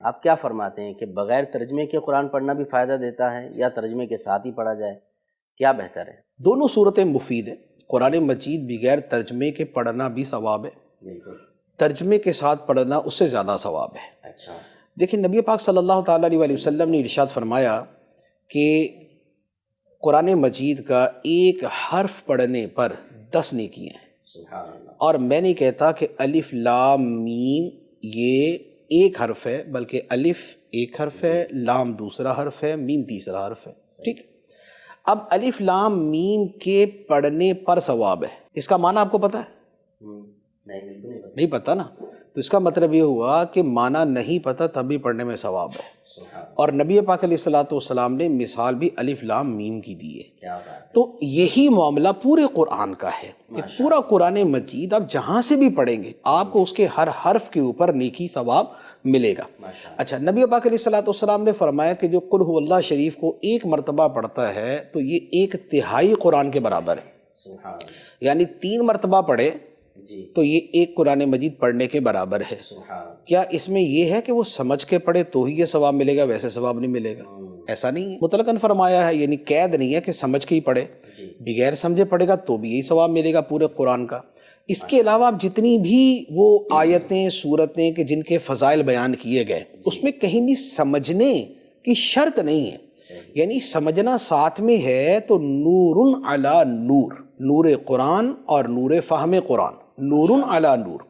آپ کیا فرماتے ہیں کہ بغیر ترجمے کے قرآن پڑھنا بھی فائدہ دیتا ہے یا ترجمے کے ساتھ ہی پڑھا جائے، کیا بہتر ہے؟ دونوں صورتیں مفید ہیں۔ قرآن مجید بغیر ترجمے کے پڑھنا بھی ثواب ہے، بالکل، ترجمے کے ساتھ پڑھنا اس سے زیادہ ثواب ہے۔ اچھا، دیکھیں نبی پاک صلی اللہ تعالیٰ علیہ وسلم نے ارشاد فرمایا کہ قرآن مجید کا ایک حرف پڑھنے پر 10 نیکیاں ہیں، سبحان اللہ، اور میں نہیں کہتا کہ الف لام میم یہ ایک حرف ہے، بلکہ الف ایک حرف ہے، لام دوسرا حرف ہے، میم تیسرا حرف ہے، ٹھیک۔ اب الف لام میم کے پڑھنے پر ثواب ہے، اس کا معنی آپ کو پتہ ہے؟ نہیں، بالکل نہیں پتہ، نہیں پتہ نا، تو اس کا مطلب یہ ہوا کہ معنی نہیں پتہ تب بھی پڑھنے میں ثواب ہے۔ سبحان اللہ، اور نبی پاک علیہ الصلوۃ والسلام نے مثال بھی الف لام میم کی دی ہے۔ کیا بات ہے، تو یہی معاملہ پورے قرآن کا ہے کہ پورا قرآن مجید آپ جہاں سے بھی پڑھیں گے آپ کو اس کے ہر حرف کے اوپر نیکی ثواب ملے گا۔ ماشاء اللہ، اچھا، نبی پاک علیہ الصلوۃ والسلام نے فرمایا کہ جو قل هو اللہ شریف کو ایک مرتبہ پڑھتا ہے تو یہ 1/3 قرآن کے برابر ہے، سبحان اللہ، یعنی 3 مرتبہ پڑھے جی، تو یہ ایک قرآن مجید پڑھنے کے برابر ہے۔ سبحان اللہ، کیا اس میں یہ ہے کہ وہ سمجھ کے پڑھے تو ہی یہ ثواب ملے گا، ویسے ثواب نہیں ملے گا؟ ایسا نہیں ہے، مطلقاً فرمایا ہے، یعنی قید نہیں ہے کہ سمجھ کے ہی پڑھے، بغیر سمجھے پڑھے گا تو بھی یہی ثواب ملے گا پورے قرآن کا۔ اس کے علاوہ آپ جتنی بھی وہ آیتیں سورتیں کہ جن کے فضائل بیان کیے گئے اس میں کہیں بھی سمجھنے کی شرط نہیں ہے، یعنی سمجھنا ساتھ میں ہے تو نور علی نور، نور قرآن اور نور فہم قرآن، نور علی نور،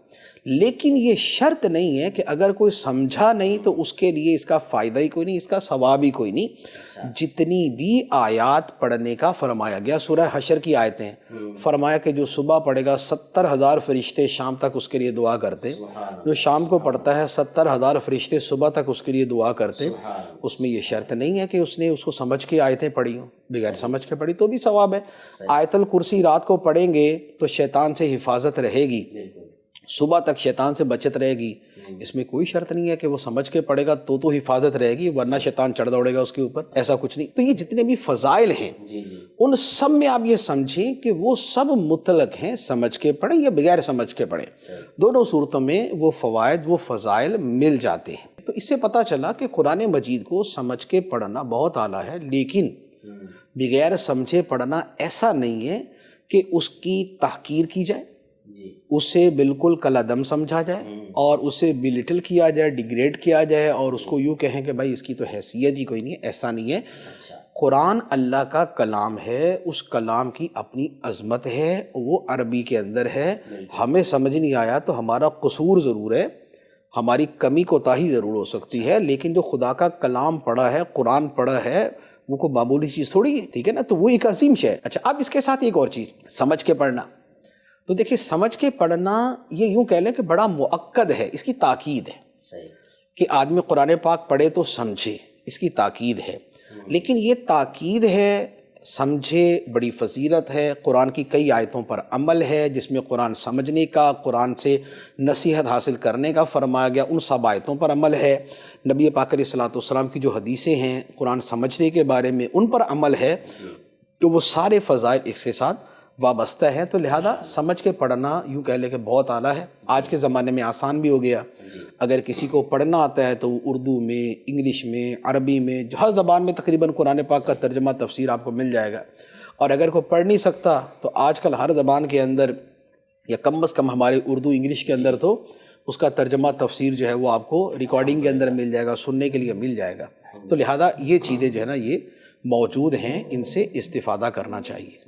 لیکن یہ شرط نہیں ہے کہ اگر کوئی سمجھا نہیں تو اس کے لیے اس کا فائدہ ہی کوئی نہیں، اس کا ثواب ہی کوئی نہیں۔ جتنی بھی آیات پڑھنے کا فرمایا گیا، سورہ حشر کی آیتیں فرمایا کہ جو صبح پڑھے گا 70,000 فرشتے شام تک اس کے لیے دعا کرتے، جو شام کو پڑھتا ہے 70,000 فرشتے صبح تک اس کے لیے دعا کرتے۔ اس میں یہ شرط نہیں ہے کہ اس نے اس کو سمجھ کے آیتیں پڑھی ہوں، بغیر سمجھ کے پڑھی تو بھی ثواب ہے۔ آیت الکرسی رات کو پڑھیں گے تو شیطان سے حفاظت رہے گی، صبح تک شیطان سے بچت رہے گی، اس میں کوئی شرط نہیں ہے کہ وہ سمجھ کے پڑھے گا تو حفاظت رہے گی، ورنہ شیطان چڑھ دوڑے گا اس کے اوپر، ایسا کچھ نہیں۔ تو یہ جتنے بھی فضائل ہیں ان سب میں آپ یہ سمجھیں کہ وہ سب مطلق ہیں، سمجھ کے پڑھیں یا بغیر سمجھ کے پڑھیں، دونوں صورتوں میں وہ فوائد وہ فضائل مل جاتے ہیں۔ تو اس سے پتہ چلا کہ قرآن مجید کو سمجھ کے پڑھنا بہت اعلیٰ ہے، لیکن بغیر سمجھے پڑھنا ایسا نہیں ہے کہ اس کی تحقیر کی جائے، اسے بالکل کالعدم سمجھا جائے اور اسے بلٹل کیا جائے، ڈیگریڈ کیا جائے اور اس کو یوں کہیں کہ بھائی اس کی تو حیثیت ہی کوئی نہیں ہے، ایسا نہیں ہے۔ قرآن اللہ کا کلام ہے، اس کلام کی اپنی عظمت ہے، وہ عربی کے اندر ہے، ہمیں سمجھ نہیں آیا تو ہمارا قصور ضرور ہے، ہماری کمی کوتاہی ضرور ہو سکتی ہے، لیکن جو خدا کا کلام پڑھا ہے، قرآن پڑھا ہے، وہ کوئی معمولی چیز تھوڑی ہے، ٹھیک ہے نا، تو وہ ایک عظیم شے ہے۔ اچھا، اب اس کے ساتھ ایک اور چیز، سمجھ کے پڑھنا، تو دیکھیں سمجھ کے پڑھنا یہ یوں کہہ لیں کہ بڑا مؤکد ہے، اس کی تاکید ہے کہ آدمی قرآن پاک پڑھے تو سمجھے، اس کی تاکید ہے، لیکن یہ تاکید ہے، سمجھے، بڑی فضیلت ہے، قرآن کی کئی آیتوں پر عمل ہے جس میں قرآن سمجھنے کا، قرآن سے نصیحت حاصل کرنے کا فرمایا گیا، ان سب آیتوں پر عمل ہے۔ نبی پاک علیہ الصلوۃ والسلام کی جو حدیثیں ہیں قرآن سمجھنے کے بارے میں ان پر عمل ہے، تو وہ سارے فضائل اس کے ساتھ وابستہ ہیں، تو لہذا سمجھ کے پڑھنا یوں کہہ لے کہ بہت اعلیٰ ہے۔ آج کے زمانے میں آسان بھی ہو گیا، اگر کسی کو پڑھنا آتا ہے تو اردو میں، انگلش میں، عربی میں، ہر زبان میں تقریباً قرآن پاک کا ترجمہ تفسیر آپ کو مل جائے گا۔ اور اگر کوئی پڑھ نہیں سکتا تو آج کل ہر زبان کے اندر یا کم از کم ہمارے اردو انگلش کے اندر تو اس کا ترجمہ تفسیر جو ہے وہ آپ کو ریکارڈنگ کے اندر مل جائے گا، سننے کے لیے مل جائے گا۔ تو لہذا یہ چیزیں جو ہے نا یہ موجود ہیں، ان سے استفادہ کرنا چاہیے۔